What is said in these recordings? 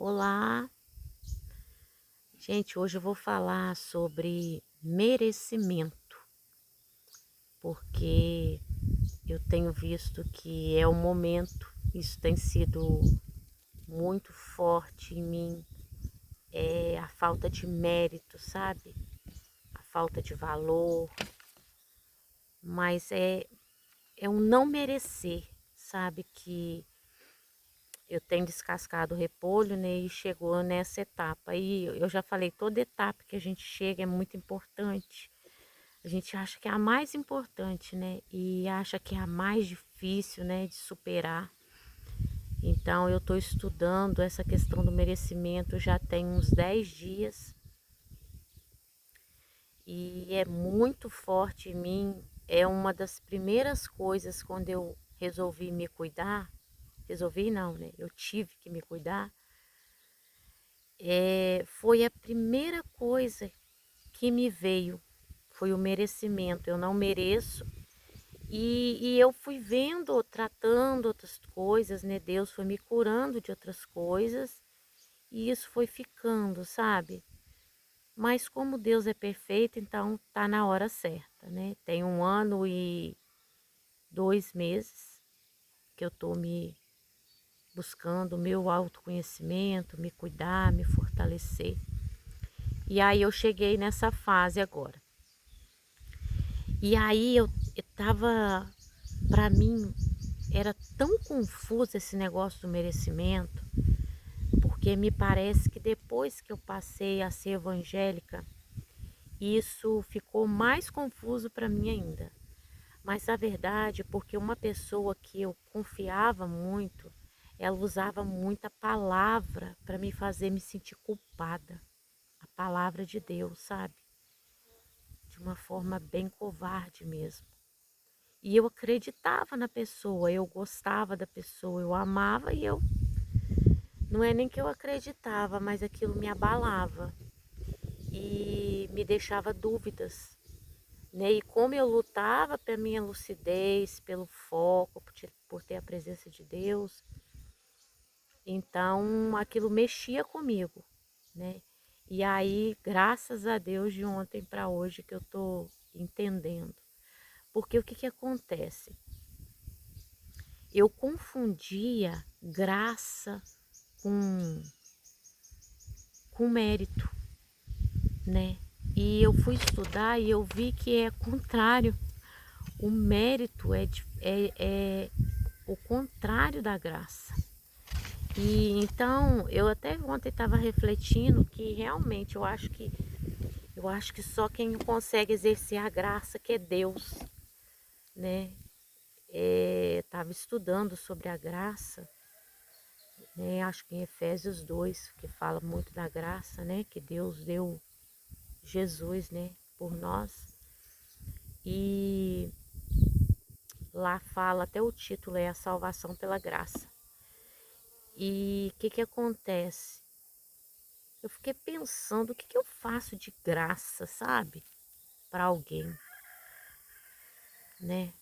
Olá, gente. Hoje eu vou falar sobre merecimento, porque eu tenho visto que é o momento, isso tem sido muito forte em mim, é a falta de mérito, sabe? A falta de valor, mas é um não merecer, sabe? Que eu tenho descascado o repolho, né? E chegou nessa etapa. E eu já falei, toda etapa que a gente chega é muito importante. A gente acha que é a mais importante, né? E acha que é a mais difícil, né, de superar. Então eu estou estudando essa questão do merecimento já tem uns 10 dias e é muito forte em mim. É uma das primeiras coisas quando eu resolvi me cuidar. Resolvi não, né? Eu tive que me cuidar. Foi a primeira coisa que me veio. Foi o merecimento. Eu não mereço. E eu fui vendo, tratando outras coisas, né? Deus foi me curando de outras coisas e isso foi ficando, sabe? Mas como Deus é perfeito, então tá na hora certa, né? Tem 1 ano e 2 meses que eu tô me buscando o meu autoconhecimento, me cuidar, me fortalecer. E aí eu cheguei nessa fase agora. E aí eu tava, pra mim, era tão confuso esse negócio do merecimento, porque me parece que depois que eu passei a ser evangélica, isso ficou mais confuso para mim ainda. Mas a verdade, porque uma pessoa que eu confiava muito, ela usava muita palavra para me fazer me sentir culpada. A palavra de Deus, sabe? De uma forma bem covarde mesmo. E eu acreditava na pessoa, eu gostava da pessoa, eu amava e eu não é nem que eu acreditava, mas aquilo me abalava e me deixava dúvidas, né? E como eu lutava pela minha lucidez, pelo foco, por ter a presença de Deus, então aquilo mexia comigo, né? E aí, graças a Deus, de ontem para hoje que eu tô entendendo. Porque o que que acontece? Eu confundia graça com, com mérito, né? E eu fui estudar e eu vi que é contrário. O mérito é o contrário da graça. E então eu até ontem estava refletindo que realmente eu acho que só quem consegue exercer a graça que é Deus, né? Estava estudando sobre a graça, né? Acho que em Efésios 2 que fala muito da graça, né? Que Deus deu Jesus, né? Por nós. E lá fala, até o título é a salvação pela graça. E o que que acontece? Eu fiquei pensando o que que eu faço de graça, sabe? Para alguém, né?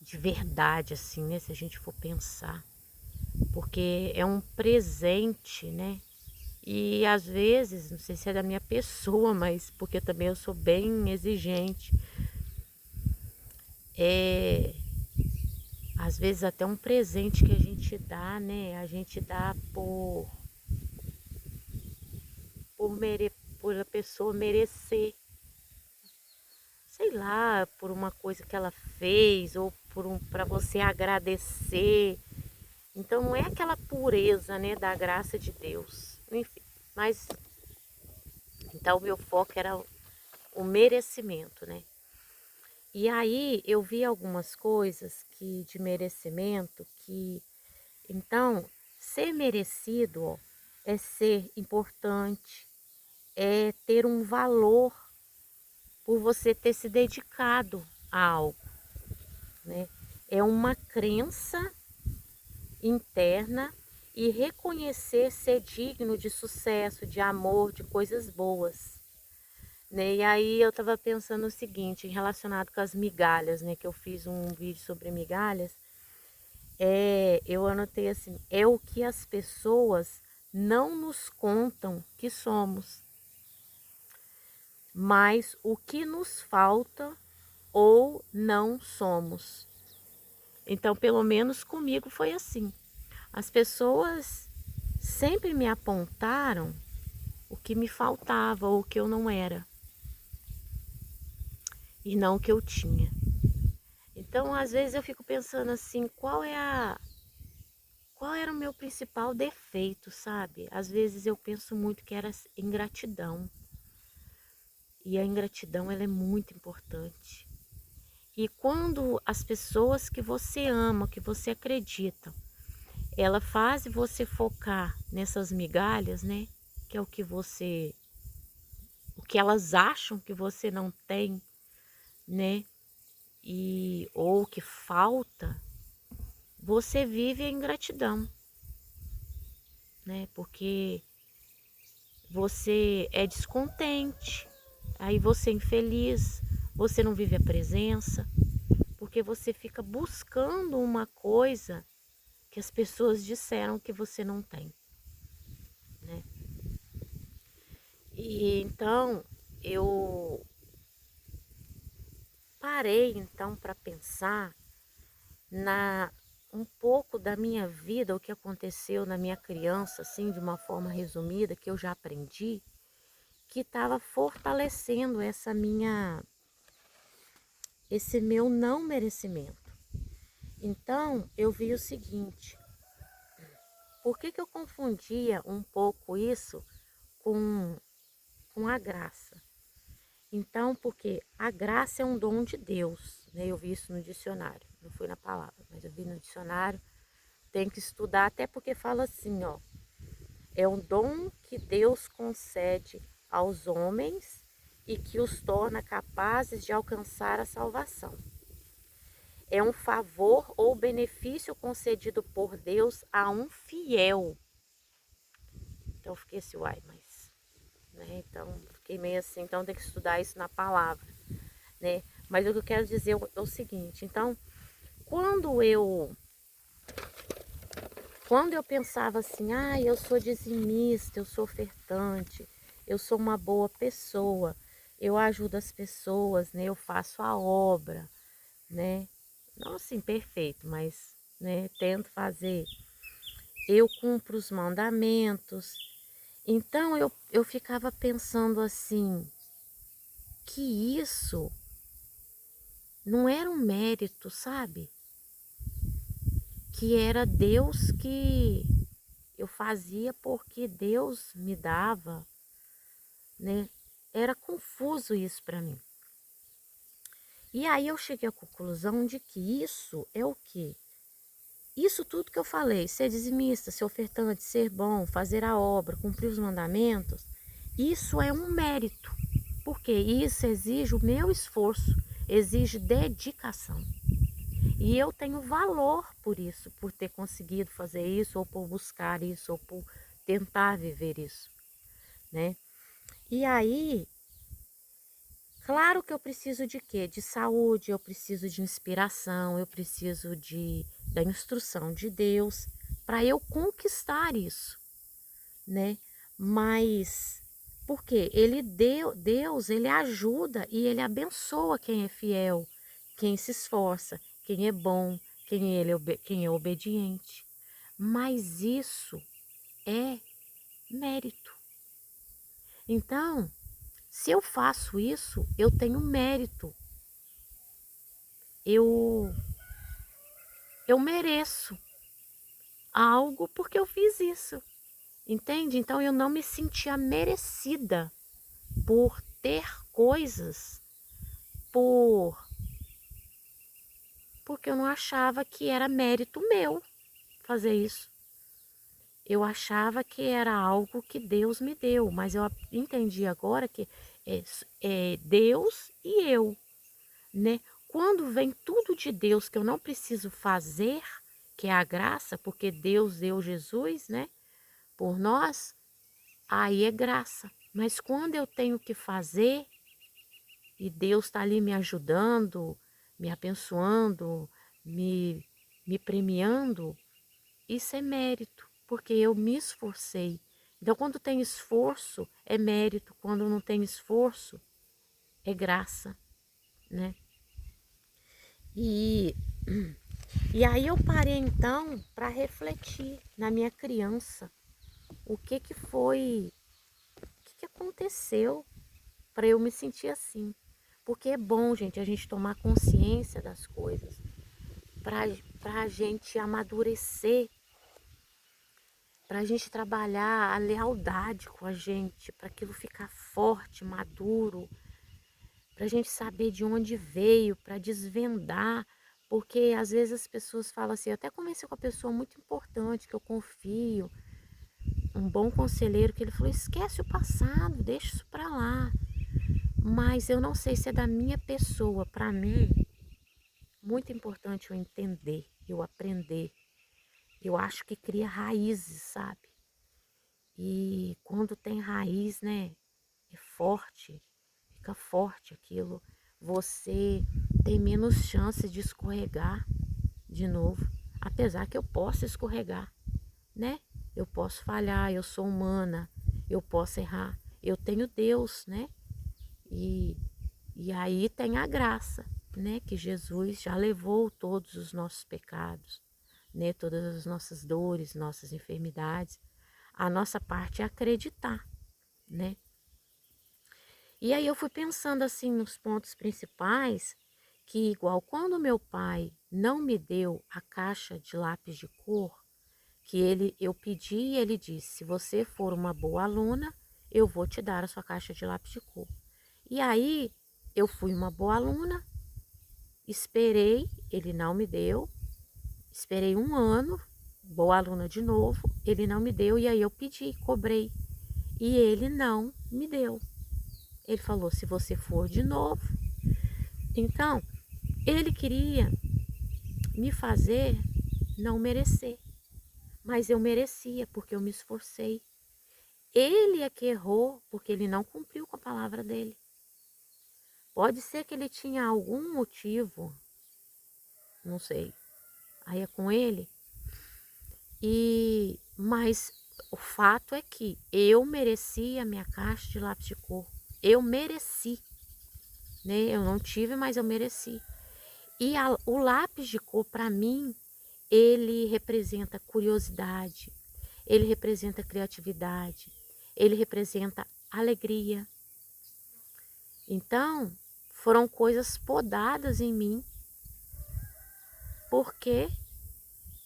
De verdade, assim, né? Se a gente for pensar. Porque é um presente, né? E às vezes, não sei se é da minha pessoa, mas porque também eu sou bem exigente. É, às vezes até um presente que a gente dá, né? A gente dá por a pessoa merecer, sei lá, por uma coisa que ela fez ou para você agradecer. Então não é aquela pureza, né, da graça de Deus. Enfim, mas então o meu foco era o merecimento, né? E aí eu vi algumas coisas que de merecimento que então ser merecido, ó, é ser importante, é ter um valor por você ter se dedicado a algo, né? É uma crença interna e reconhecer ser digno de sucesso, de amor, de coisas boas, né? E aí eu estava pensando o seguinte, relacionado com as migalhas, né? Que eu fiz um vídeo sobre migalhas, eu anotei assim, é o que as pessoas não nos contam que somos, mas o que nos falta ou não somos. Então, pelo menos comigo foi assim. As pessoas sempre me apontaram o que me faltava ou o que eu não era, e não o que eu tinha. Então, às vezes eu fico pensando assim, qual era o meu principal defeito, sabe? Às vezes eu penso muito que era ingratidão. E a ingratidão, ela é muito importante. E quando as pessoas que você ama, que você acredita, ela faz você focar nessas migalhas, né? Que é o que elas acham que você não tem, né? Ou que falta, você vive a ingratidão, né? Porque você é descontente, aí você é infeliz, você não vive a presença, porque você fica buscando uma coisa que as pessoas disseram que você não tem, né? E então eu parei então para pensar na um pouco da minha vida, o que aconteceu na minha criança, assim, de uma forma resumida, que eu já aprendi, que estava fortalecendo esse meu não merecimento. Então, eu vi o seguinte, por que que eu confundia um pouco isso com, com a graça? Então, porque a graça é um dom de Deus, né? Eu vi isso no dicionário, não foi na palavra, mas eu vi no dicionário. Tem que estudar, até porque fala assim, ó, é um dom que Deus concede aos homens e que os torna capazes de alcançar a salvação. É um favor ou benefício concedido por Deus a um fiel. Então eu fiquei assim, uai, mas, né? Então fiquei meio assim, então tem que estudar isso na palavra, né? Mas o que eu quero dizer é o seguinte, então, quando eu Quando eu pensava assim, eu sou dizimista, eu sou ofertante, eu sou uma boa pessoa, eu ajudo as pessoas, né? Eu faço a obra, né? Não assim perfeito, mas, né, tento fazer. Eu cumpro os mandamentos. Então eu ficava pensando assim, que isso não era um mérito, sabe? Que era Deus que eu fazia porque Deus me dava, né? Era confuso isso para mim. E aí eu cheguei à conclusão de que isso é o quê? Isso tudo que eu falei, ser dizimista, ser ofertante, ser bom, fazer a obra, cumprir os mandamentos, isso é um mérito, porque isso exige o meu esforço, exige dedicação. E eu tenho valor por isso, por ter conseguido fazer isso, ou por buscar isso, ou por tentar viver isso, né? E aí, claro que eu preciso de quê? De saúde, eu preciso de inspiração, eu preciso da instrução de Deus para eu conquistar isso, né? Mas porque Deus, ele ajuda e ele abençoa quem é fiel, quem se esforça, quem é bom, quem é obediente. Mas isso é mérito. Então, se eu faço isso, eu tenho mérito. Eu, eu mereço algo porque eu fiz isso. Entende? Então eu não me sentia merecida por ter coisas, por porque eu não achava que era mérito meu fazer isso. Eu achava que era algo que Deus me deu, mas eu entendi agora que é Deus e eu, né? Quando vem tudo de Deus que eu não preciso fazer, que é a graça, porque Deus deu Jesus, né, por nós, aí é graça. Mas quando eu tenho que fazer e Deus está ali me ajudando, me abençoando, me premiando, isso é mérito, porque eu me esforcei. Então, quando tem esforço, é mérito. Quando não tem esforço, é graça, né? E, e aí eu parei então para refletir na minha criança. O que que foi, o que que aconteceu para eu me sentir assim? Porque é bom, gente, a gente tomar consciência das coisas, para a gente amadurecer, para a gente trabalhar a lealdade com a gente, para aquilo ficar forte, maduro, para a gente saber de onde veio, para desvendar, porque às vezes as pessoas falam assim, eu até conversei com uma pessoa muito importante, que eu confio, um bom conselheiro, que ele falou, esquece o passado, deixa isso para lá. Mas eu não sei se é da minha pessoa, para mim, muito importante eu entender, eu aprender. Eu acho que cria raízes, sabe? E quando tem raiz, né, é forte, fica forte aquilo. Você tem menos chance de escorregar de novo, apesar que eu posso escorregar, né? Eu posso falhar, eu sou humana, eu posso errar. Eu tenho Deus, né? E, e aí tem a graça, né? Que Jesus já levou todos os nossos pecados, né? Todas as nossas dores, nossas enfermidades. A nossa parte é acreditar, né? E aí eu fui pensando assim nos pontos principais, que igual quando meu pai não me deu a caixa de lápis de cor, que eu pedi e ele disse, se você for uma boa aluna, eu vou te dar a sua caixa de lápis de cor. E aí eu fui uma boa aluna, esperei, ele não me deu, esperei um ano, boa aluna de novo, ele não me deu, e aí eu pedi, cobrei, e ele não me deu. Ele falou, se você for de novo. Então, ele queria me fazer não merecer, mas eu merecia, porque eu me esforcei. Ele é que errou, porque ele não cumpriu com a palavra dele. Pode ser que ele tinha algum motivo, não sei, aí é com ele. Mas o fato é que eu mereci a minha caixa de lápis de cor. Eu mereci, né? Eu não tive, mas eu mereci. E o lápis de cor, para mim, ele representa curiosidade, ele representa criatividade, ele representa alegria. Então, foram coisas podadas em mim, porque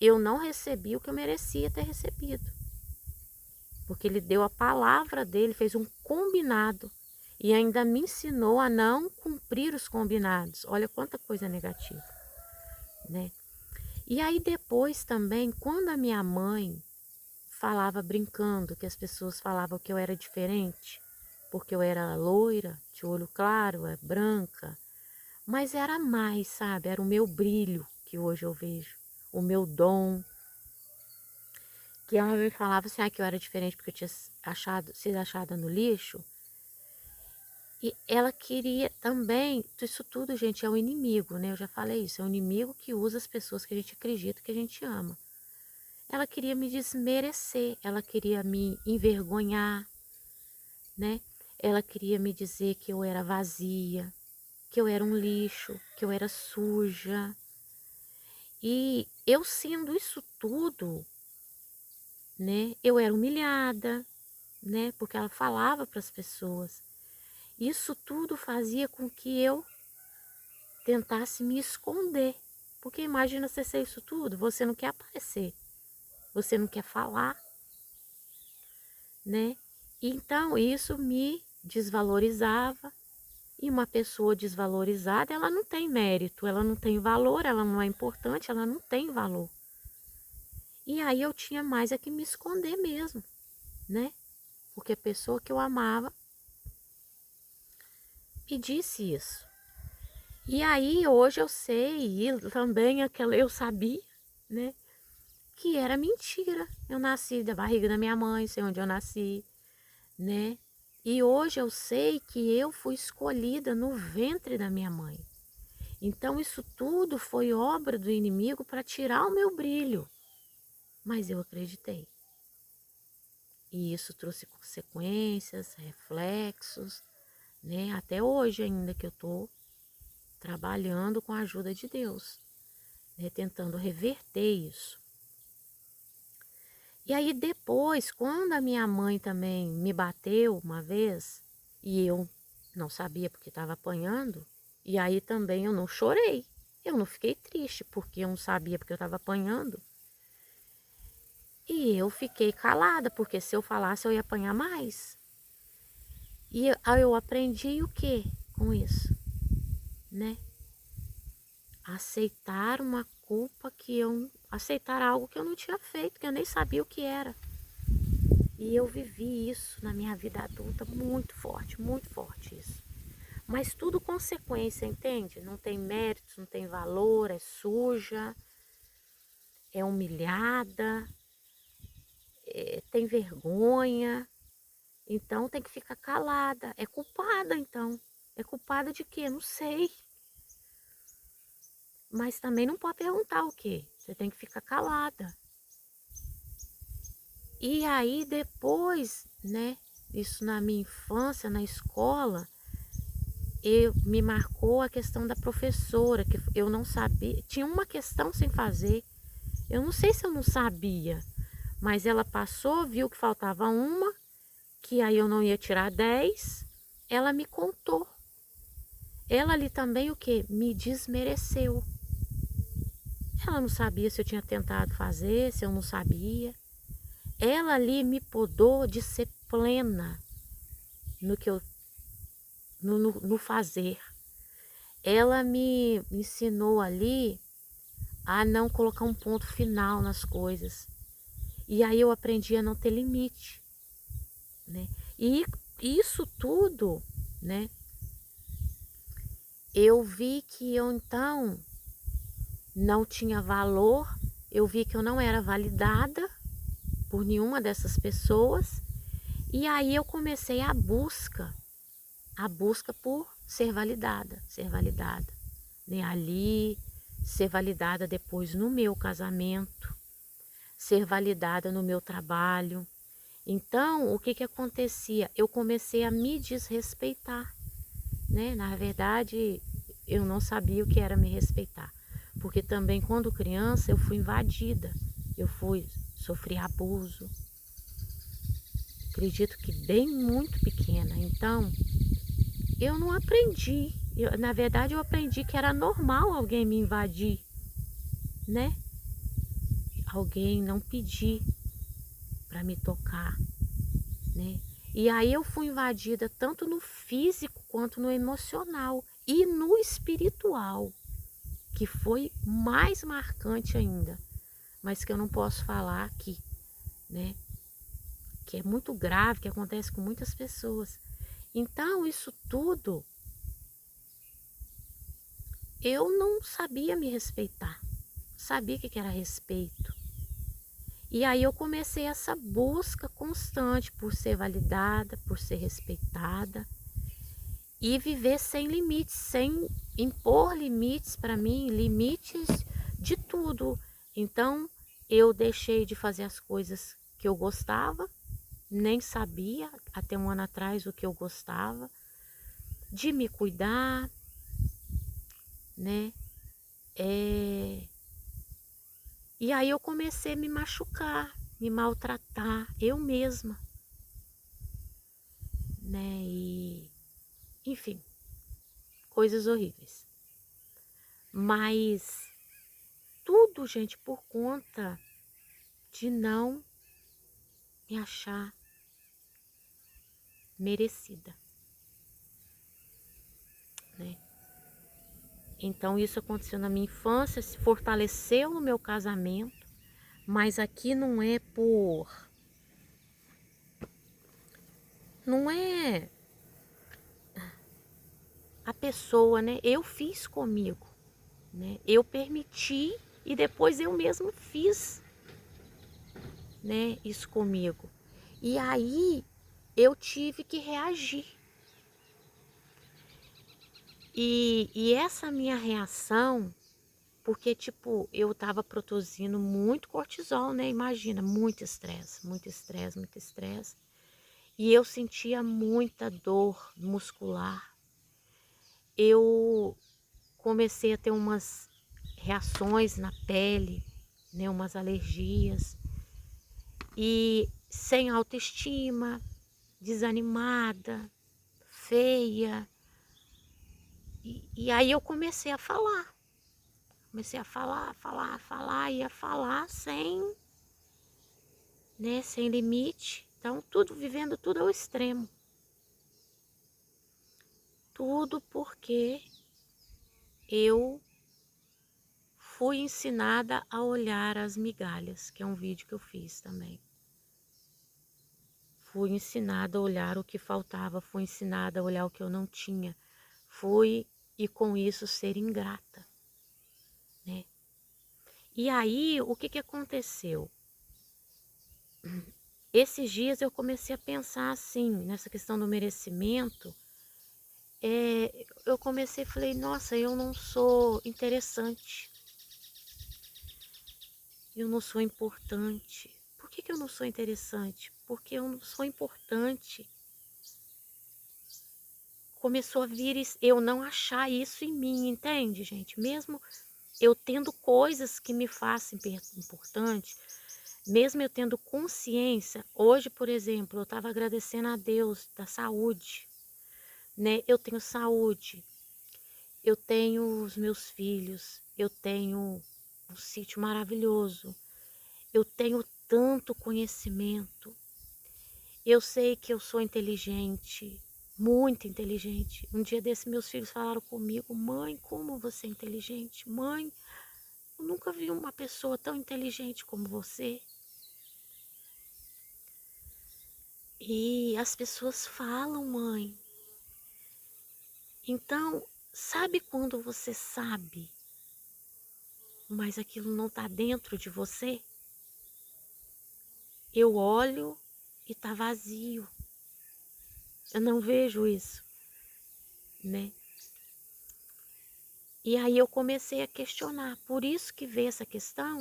eu não recebi o que eu merecia ter recebido. Porque ele deu a palavra dele, fez um combinado e ainda me ensinou a não cumprir os combinados. Olha quanta coisa negativa, né? E aí depois também, quando a minha mãe falava brincando, que as pessoas falavam que eu era diferente, porque eu era loira, de olho claro, branca, mas era mais, sabe? Era o meu brilho que hoje eu vejo, o meu dom. Que ela me falava assim, que eu era diferente porque eu tinha sido achada no lixo. E ela queria também, isso tudo, gente, é um inimigo, né? Eu já falei isso, é um inimigo que usa as pessoas que a gente acredita, que a gente ama. Ela queria me desmerecer, ela queria me envergonhar, né? Ela queria me dizer que eu era vazia, que eu era um lixo, que eu era suja. E eu sendo isso tudo, né? Eu era humilhada, né? Porque ela falava para as pessoas. Isso tudo fazia com que eu tentasse me esconder. Porque imagina você ser isso tudo, você não quer aparecer, você não quer falar, né? Então isso me desvalorizava. E uma pessoa desvalorizada, ela não tem mérito, ela não tem valor, ela não é importante, ela não tem valor. E aí eu tinha mais é que me esconder mesmo, né? Porque a pessoa que eu amava me disse isso. E aí hoje eu sei, e também aquela eu sabia, né? Que era mentira. Eu nasci da barriga da minha mãe, sei onde eu nasci, né? E hoje eu sei que eu fui escolhida no ventre da minha mãe. Então isso tudo foi obra do inimigo para tirar o meu brilho. Mas eu acreditei. E isso trouxe consequências, reflexos, né? Até hoje ainda que eu tô trabalhando com a ajuda de Deus, né? Tentando reverter isso. E aí depois, quando a minha mãe também me bateu uma vez, e eu não sabia porque estava apanhando, e aí também eu não chorei. Eu não fiquei triste porque eu não sabia porque eu estava apanhando. E eu fiquei calada, porque se eu falasse eu ia apanhar mais. E aí eu aprendi o que com isso, né? Aceitar uma culpa aceitar algo que eu não tinha feito, que eu nem sabia o que era. E eu vivi isso na minha vida adulta muito forte isso. Mas tudo consequência, entende? Não tem méritos, não tem valor, é suja, é humilhada, tem vergonha. Então tem que ficar calada. É culpada, então. É culpada de quê? Não sei. Mas também não pode perguntar o quê. Você tem que ficar calada. E aí depois, né? Isso na minha infância, na escola, me marcou a questão da professora, que eu não sabia. Tinha uma questão sem fazer. Eu não sei se eu não sabia, mas ela passou, viu que faltava uma, que aí eu não ia tirar 10. Ela me contou. Ela ali também o que? Me desmereceu. Ela não sabia se eu tinha tentado fazer, se eu não sabia. Ela ali me podou de ser plena no que eu no fazer. Ela me ensinou ali a não colocar um ponto final nas coisas. E aí eu aprendi a não ter limite, né? E isso tudo, né? Eu vi que eu então não tinha valor, eu vi que eu não era validada por nenhuma dessas pessoas. E aí eu comecei a busca por ser validada, né? Ali, ser validada depois no meu casamento, ser validada no meu trabalho. Então, o que que acontecia? Eu comecei a me desrespeitar, né? Na verdade, eu não sabia o que era me respeitar, porque também quando criança eu fui invadida, sofri abuso. Acredito que bem muito pequena. Então, eu não aprendi. Na verdade, eu aprendi que era normal alguém me invadir, né? Alguém não pedir para me tocar, né? E aí eu fui invadida tanto no físico quanto no emocional e no espiritual, que foi mais marcante ainda, mas que eu não posso falar aqui, né? Que é muito grave, que acontece com muitas pessoas. Então, isso tudo, eu não sabia me respeitar, sabia o que era respeito. E aí eu comecei essa busca constante por ser validada, por ser respeitada e viver sem limites, sem impor limites para mim, limites de tudo. Então eu deixei de fazer as coisas que eu gostava, nem sabia até um ano atrás o que eu gostava, de me cuidar, né? E aí eu comecei a me machucar, me maltratar, eu mesma, né? E, enfim, coisas horríveis. Mas tudo, gente, por conta de não me achar merecida, né? Então isso aconteceu na minha infância, se fortaleceu no meu casamento, mas aqui não é a pessoa, né? Eu fiz comigo, né? Eu permiti e depois eu mesmo fiz, né? Isso comigo. E aí eu tive que reagir. E essa minha reação, Porque, tipo, eu tava produzindo muito cortisol, né? Imagina, muito estresse, muito estresse, muito estresse. E eu sentia muita dor muscular. Eu comecei a ter umas reações na pele, né? Umas alergias. E sem autoestima, desanimada, feia. E aí eu comecei a falar. Comecei a falar, ia falar sem, né, sem limite. Então, tudo, vivendo tudo ao extremo. Tudo porque eu fui ensinada a olhar as migalhas, que é um vídeo que eu fiz também. Fui ensinada a olhar o que faltava, fui ensinada a olhar o que eu não tinha. Fui, e com isso, ser ingrata, né? E aí, o que aconteceu? Esses dias eu comecei a pensar assim, nessa questão do merecimento. Eu comecei e falei, nossa, eu não sou interessante. Eu não sou importante. Por que eu não sou interessante? Porque eu não sou importante. Começou a vir eu não achar isso em mim, entende, gente? Mesmo eu tendo coisas que me façam importante, mesmo eu tendo consciência, hoje, por exemplo, eu estava agradecendo a Deus da saúde, né? Eu tenho saúde, eu tenho os meus filhos, eu tenho um sítio maravilhoso, eu tenho tanto conhecimento, eu sei que eu sou inteligente, muito inteligente. Um dia desses meus filhos falaram comigo, mãe, como você é inteligente? Mãe, eu nunca vi uma pessoa tão inteligente como você. E as pessoas falam, mãe. Então, sabe quando você sabe, mas aquilo não está dentro de você? Eu olho e está vazio. Eu não vejo isso, né? E aí eu comecei a questionar, por isso que veio essa questão.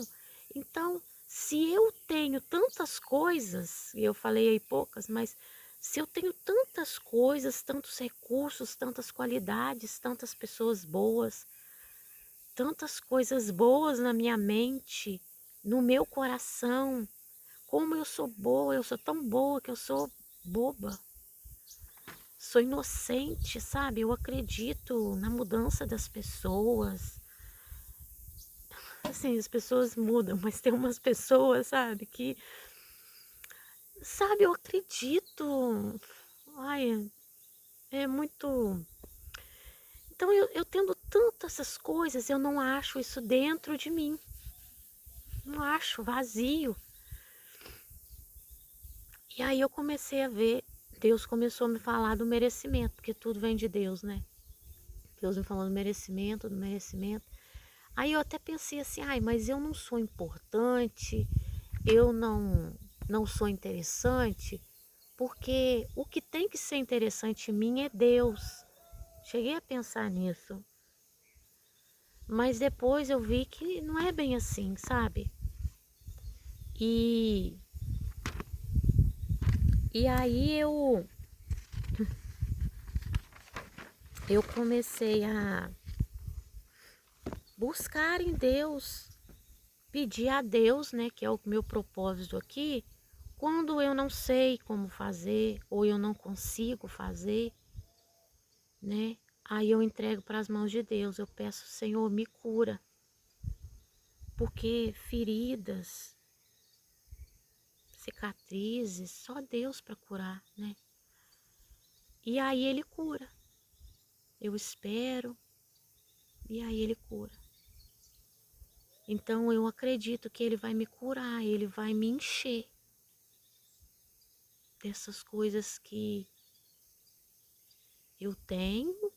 Então, se eu tenho tantas coisas, e eu falei aí poucas, mas se eu tenho tantas coisas, tantos recursos, tantas qualidades, tantas pessoas boas, tantas coisas boas na minha mente, no meu coração, como eu sou boa, eu sou tão boa que eu sou boba. Sou inocente, sabe? Eu acredito na mudança das pessoas. Assim, as pessoas mudam, mas tem umas pessoas, sabe, que... Sabe, eu acredito. Ai, é muito... Então, eu tendo tantas essas coisas, eu não acho isso dentro de mim. Não acho, vazio. E aí eu comecei a ver, Deus começou a me falar do merecimento, porque tudo vem de Deus, né? Deus me falou do merecimento, do merecimento. Aí eu até pensei assim, ai, mas eu não sou importante, eu não sou interessante, porque o que tem que ser interessante em mim é Deus. Cheguei a pensar nisso. Mas depois eu vi que não é bem assim, sabe? E, e aí eu comecei a buscar em Deus, pedir a Deus, né, que é o meu propósito aqui, quando eu não sei como fazer ou eu não consigo fazer, né? Aí eu entrego para as mãos de Deus, eu peço, Senhor, me cura. Porque feridas, cicatrizes, só Deus para curar, né? E aí ele cura. Eu espero e aí ele cura. Então eu acredito que ele vai me curar, ele vai me encher dessas coisas que eu tenho,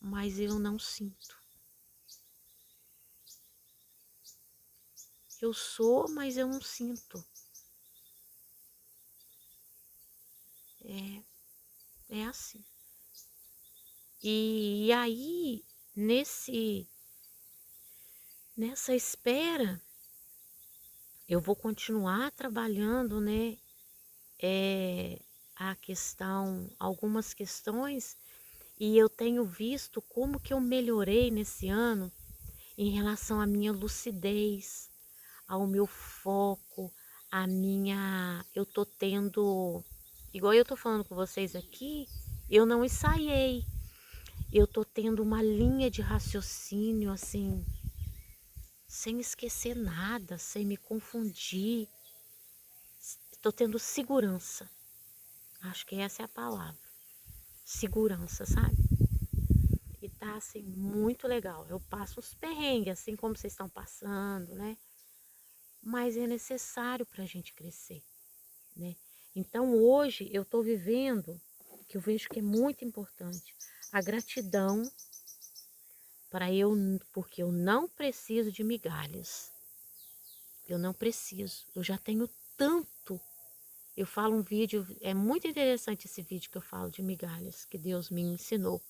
mas eu não sinto. Eu sou, mas eu não sinto. É assim. E aí, nesse nessa espera, eu vou continuar trabalhando, né? A questão, algumas questões, e eu tenho visto como que eu melhorei nesse ano em relação à minha lucidez, ao meu foco, eu tô tendo, igual eu tô falando com vocês aqui, eu não ensaiei, eu tô tendo uma linha de raciocínio assim, sem esquecer nada, sem me confundir, tô tendo segurança, acho que essa é a palavra, segurança, sabe? E tá assim, muito legal, eu passo uns perrengues, assim como vocês estão passando, né? Mas é necessário para a gente crescer, né? Então hoje eu estou vivendo, que eu vejo que é muito importante, a gratidão porque eu não preciso de migalhas, eu não preciso, eu já tenho tanto. Eu falo um vídeo, é muito interessante esse vídeo que eu falo de migalhas, que Deus me ensinou.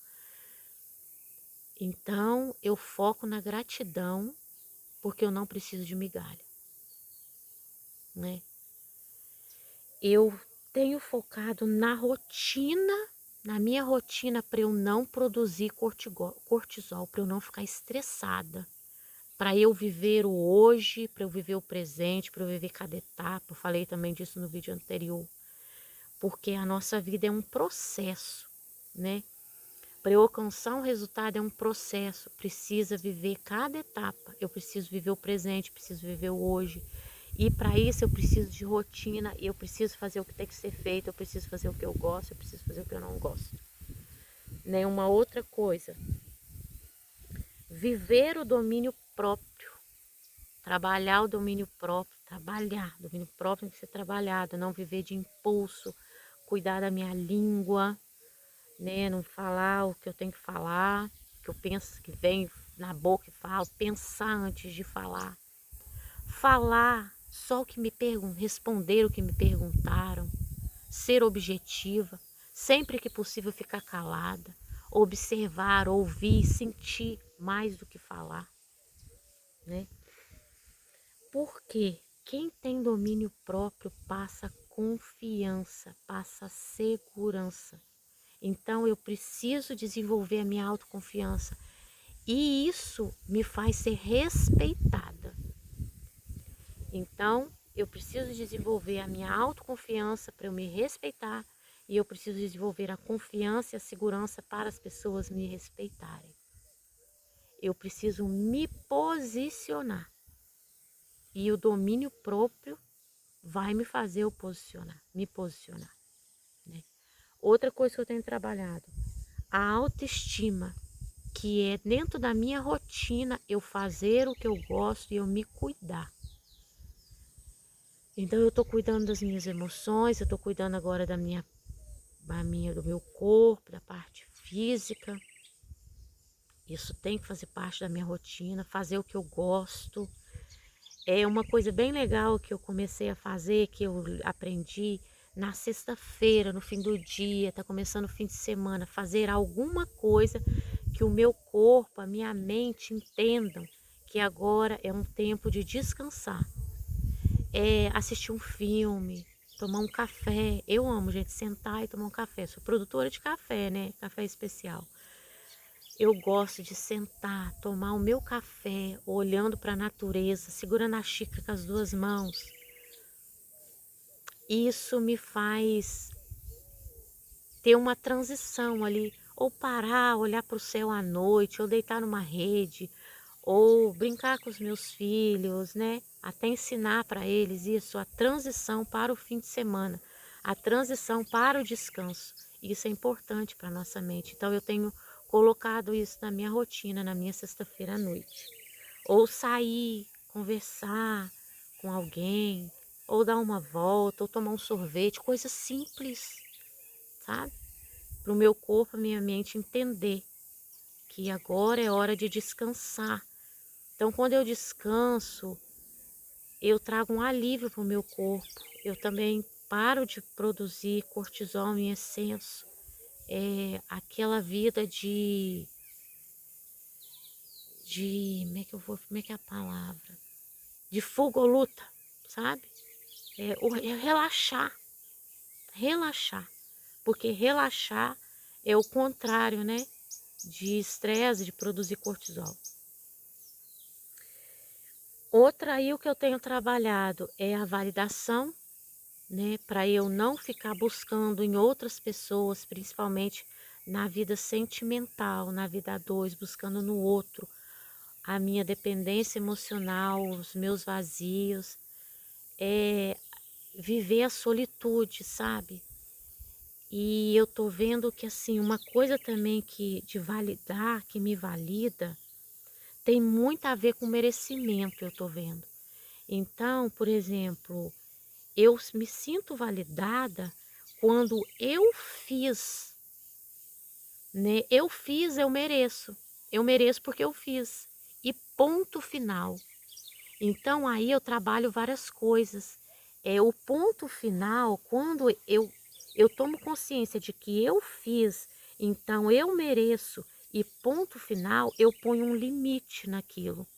Então eu foco na gratidão, porque eu não preciso de migalha, né? Eu tenho focado na minha rotina, para eu não produzir cortisol, para eu não ficar estressada, para eu viver o hoje, para eu viver o presente, para eu viver cada etapa. Eu falei também disso no vídeo anterior, porque a nossa vida é um processo, né? Para eu alcançar um resultado é um processo, precisa viver cada etapa. Eu preciso viver o presente, preciso viver o hoje. E para isso eu preciso de rotina, eu preciso fazer o que tem que ser feito, eu preciso fazer o que eu gosto, eu preciso fazer o que eu não gosto. Nenhuma outra coisa. Viver o domínio próprio, trabalhar o domínio próprio, o domínio próprio tem que ser trabalhado, não viver de impulso, cuidar da minha língua, né? Não falar o que eu tenho que falar, que eu penso que vem na boca e falo, pensar antes de falar. Falar só o que me perguntam, responder o que me perguntaram, ser objetiva, sempre que possível ficar calada, observar, ouvir, sentir mais do que falar, né? Porque quem tem domínio próprio passa confiança, passa segurança. Então eu preciso desenvolver a minha autoconfiança e isso me faz ser respeitada. Então eu preciso desenvolver a minha autoconfiança para eu me respeitar e eu preciso desenvolver a confiança e a segurança para as pessoas me respeitarem. Eu preciso me posicionar e o domínio próprio vai me fazer eu me posicionar, né? Outra coisa que eu tenho trabalhado, a autoestima, que é dentro da minha rotina eu fazer o que eu gosto e eu me cuidar. Então eu estou cuidando das minhas emoções, eu estou cuidando agora do meu corpo, da parte física. Isso tem que fazer parte da minha rotina, fazer o que eu gosto. É uma coisa bem legal que eu comecei a fazer, que eu aprendi na sexta-feira, no fim do dia, tá começando o fim de semana, fazer alguma coisa que o meu corpo, a minha mente entendam que agora é um tempo de descansar. É assistir um filme, tomar um café. Eu amo, gente, sentar e tomar um café. Sou produtora de café, né? Café especial. Eu gosto de sentar, tomar o meu café, olhando para a natureza, segurando a xícara com as duas mãos. Isso me faz ter uma transição ali, ou parar, olhar para o céu à noite, ou deitar numa rede, ou brincar com os meus filhos, né? Até ensinar para eles isso, a transição para o fim de semana, a transição para o descanso. Isso é importante para a nossa mente. Então eu tenho colocado isso na minha rotina, na minha sexta-feira à noite. Ou sair, conversar com alguém, ou dar uma volta, ou tomar um sorvete, coisa simples, sabe? Para o meu corpo, a minha mente entender que agora é hora de descansar. Então, quando eu descanso, eu trago um alívio para o meu corpo. Eu também paro de produzir cortisol em excesso. É aquela vida de como é que é a palavra? De fuga ou luta, sabe? É relaxar, relaxar. Porque relaxar é o contrário, né? De estresse, de produzir cortisol. Outra aí o que eu tenho trabalhado é a validação, né? Para eu não ficar buscando em outras pessoas, principalmente na vida sentimental, na vida a dois, buscando no outro a minha dependência emocional, os meus vazios, viver a solitude, sabe? E eu tô vendo que assim, uma coisa também que de validar, que me valida, tem muito a ver com merecimento, eu tô vendo. Então, por exemplo, eu me sinto validada quando eu fiz, né? Eu fiz, eu mereço. Eu mereço porque eu fiz. E ponto final. Então aí eu trabalho várias coisas. O ponto final, quando eu tomo consciência de que eu fiz, então eu mereço, e ponto final, eu ponho um limite naquilo.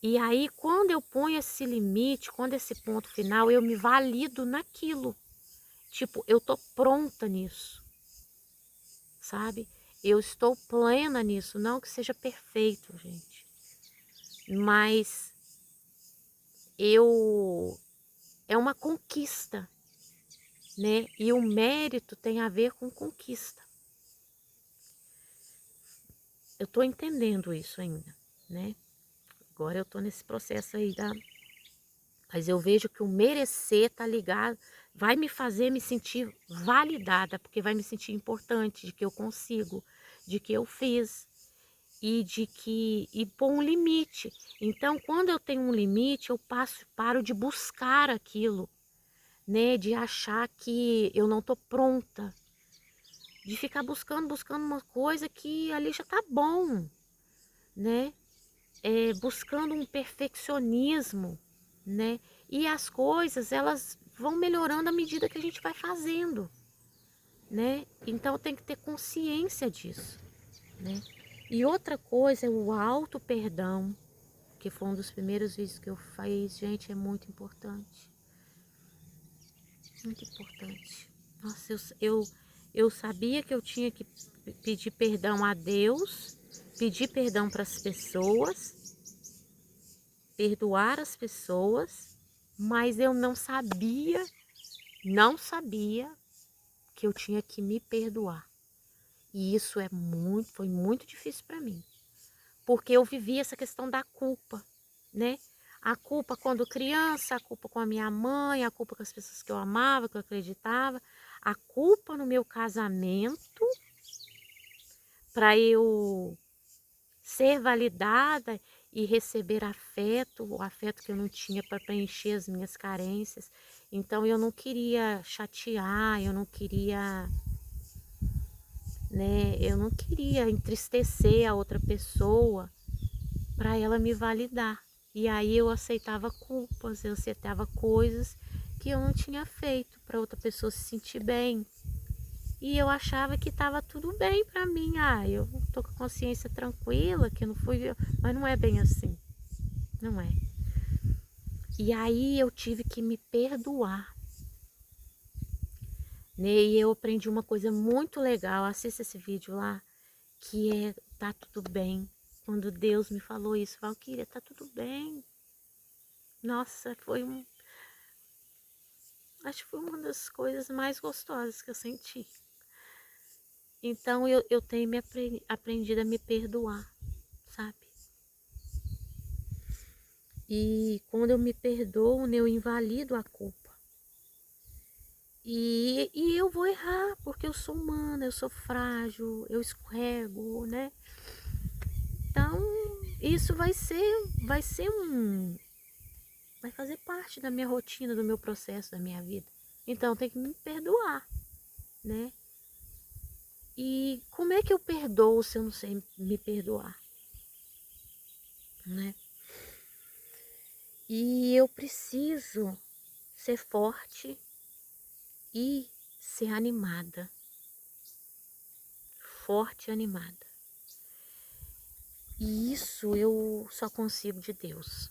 E aí, quando eu ponho esse limite, quando esse ponto final, eu me valido naquilo. Tipo, eu tô pronta nisso, sabe? Eu estou plena nisso, não que seja perfeito, gente. Mas é uma conquista, né? E o mérito tem a ver com conquista. Eu tô entendendo isso ainda, né? Agora eu tô nesse processo aí Mas eu vejo que o merecer tá ligado, vai me fazer me sentir validada, porque vai me sentir importante, de que eu consigo, de que eu fiz e pôr um limite. Então, quando eu tenho um limite, eu paro de buscar aquilo, né? De achar que eu não tô pronta, de ficar buscando uma coisa que ali já tá bom, né? Buscando um perfeccionismo, né? E as coisas, elas vão melhorando à medida que a gente vai fazendo, né? Então tem que ter consciência disso, né? E outra coisa é o auto perdão, que foi um dos primeiros vídeos que eu fiz, gente, é muito importante. Muito importante. Nossa, eu sabia que eu tinha que pedir perdão a Deus, pedir perdão para as pessoas, perdoar as pessoas, mas eu não sabia que eu tinha que me perdoar. E isso foi muito difícil para mim, porque eu vivi essa questão da culpa, né? A culpa quando criança, a culpa com a minha mãe, a culpa com as pessoas que eu amava, que eu acreditava, a culpa no meu casamento para eu ser validada e receber afeto, o afeto que eu não tinha para preencher as minhas carências. Então eu não queria chatear, eu não queria, né, eu não queria entristecer a outra pessoa para ela me validar. E aí eu aceitava culpas, eu aceitava coisas que eu não tinha feito para outra pessoa se sentir bem. E eu achava que estava tudo bem para mim. Eu tô com a consciência tranquila, que não fui eu. Mas não é bem assim. Não é. E aí eu tive que me perdoar. Né? E eu aprendi uma coisa muito legal. Assista esse vídeo lá, que é tá tudo bem. Quando Deus me falou isso, Valquíria, tá tudo bem. Nossa, acho que foi uma das coisas mais gostosas que eu senti. Então eu tenho aprendido a me perdoar, sabe? E quando eu me perdoo, né, eu invalido a culpa. E eu vou errar, porque eu sou humana, eu sou frágil, eu escorrego, né? Então, isso vai fazer parte da minha rotina, do meu processo, da minha vida. Então, tem que me perdoar, né? E como é que eu perdoo se eu não sei me perdoar, né? E eu preciso ser forte e ser animada. Forte e animada. E isso eu só consigo de Deus.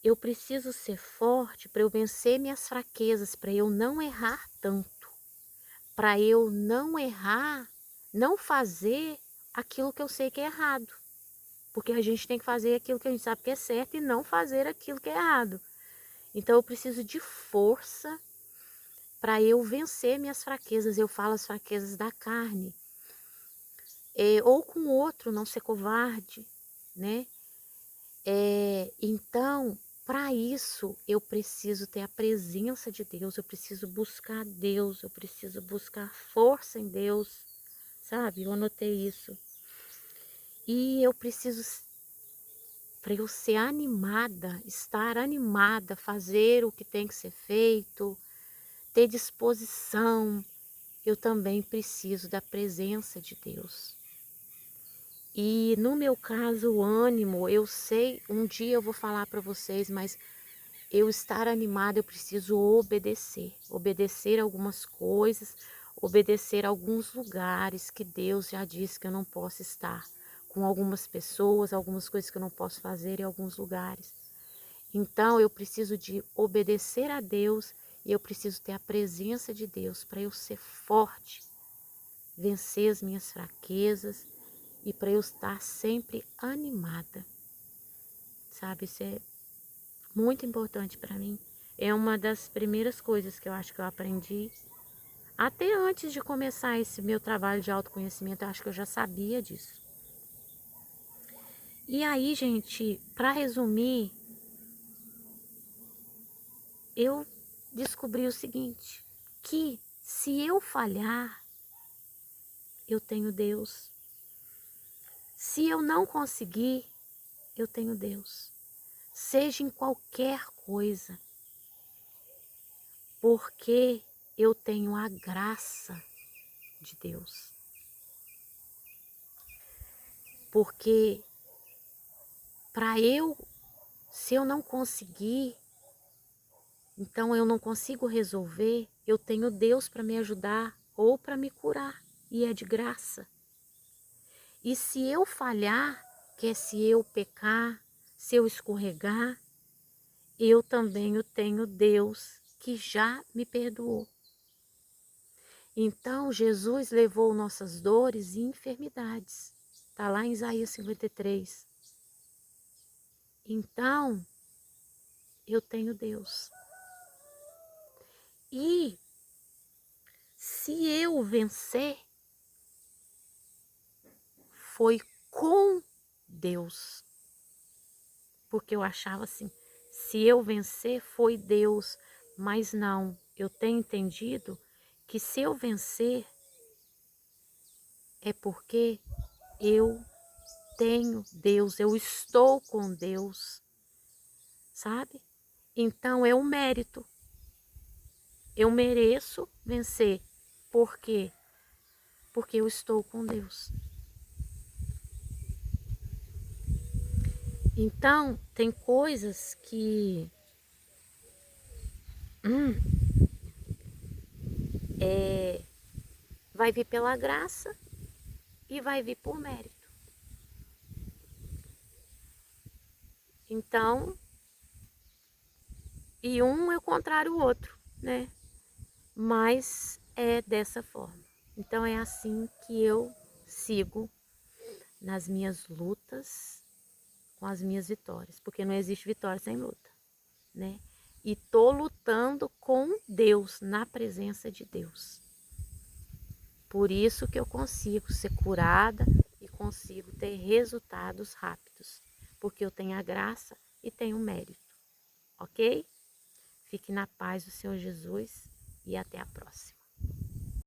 Eu preciso ser forte para eu vencer minhas fraquezas, para eu não errar tanto, para eu não errar, não fazer aquilo que eu sei que é errado. Porque a gente tem que fazer aquilo que a gente sabe que é certo e não fazer aquilo que é errado. Então eu preciso de força para eu vencer minhas fraquezas. Eu falo as fraquezas da carne. Ou com o outro, não ser covarde, né? Então, para isso, eu preciso ter a presença de Deus, eu preciso buscar Deus, eu preciso buscar força em Deus, sabe? Eu anotei isso. E eu preciso, para eu ser animada, estar animada, fazer o que tem que ser feito, ter disposição, eu também preciso da presença de Deus. E no meu caso, o ânimo, eu sei, um dia eu vou falar para vocês, mas eu estar animada, eu preciso obedecer. Obedecer algumas coisas, obedecer alguns lugares que Deus já disse que eu não posso estar. Com algumas pessoas, algumas coisas que eu não posso fazer em alguns lugares. Então eu preciso de obedecer a Deus e eu preciso ter a presença de Deus para eu ser forte, vencer as minhas fraquezas e para eu estar sempre animada. Sabe, isso é muito importante para mim. É uma das primeiras coisas que eu acho que eu aprendi. Até antes de começar esse meu trabalho de autoconhecimento, eu acho que eu já sabia disso. E aí, gente, para resumir, eu descobri o seguinte, que se eu falhar, eu tenho Deus. Se eu não conseguir, eu tenho Deus. Seja em qualquer coisa, porque eu tenho a graça de Deus. Porque se eu não conseguir, então eu não consigo resolver, eu tenho Deus para me ajudar ou para me curar, e é de graça. E se eu falhar, que é se eu pecar, se eu escorregar, eu também tenho Deus que já me perdoou. Então Jesus levou nossas dores e enfermidades. Está lá em Isaías 53. Então, eu tenho Deus. E se eu vencer, foi com Deus. Porque eu achava assim, se eu vencer, foi Deus. Mas não, eu tenho entendido que se eu vencer, é porque eu tenho Deus, eu estou com Deus, sabe? Então é um mérito. Eu mereço vencer. Por quê? Porque eu estou com Deus. Então, tem coisas que vai vir pela graça e vai vir por mérito. Então, e um é o contrário do outro, né? Mas é dessa forma. Então é assim que eu sigo nas minhas lutas com as minhas vitórias, porque não existe vitória sem luta, né? E tô lutando com Deus, na presença de Deus. Por isso que eu consigo ser curada e consigo ter resultados rápidos, porque eu tenho a graça e tenho o mérito, ok? Fique na paz do Senhor Jesus e até a próxima.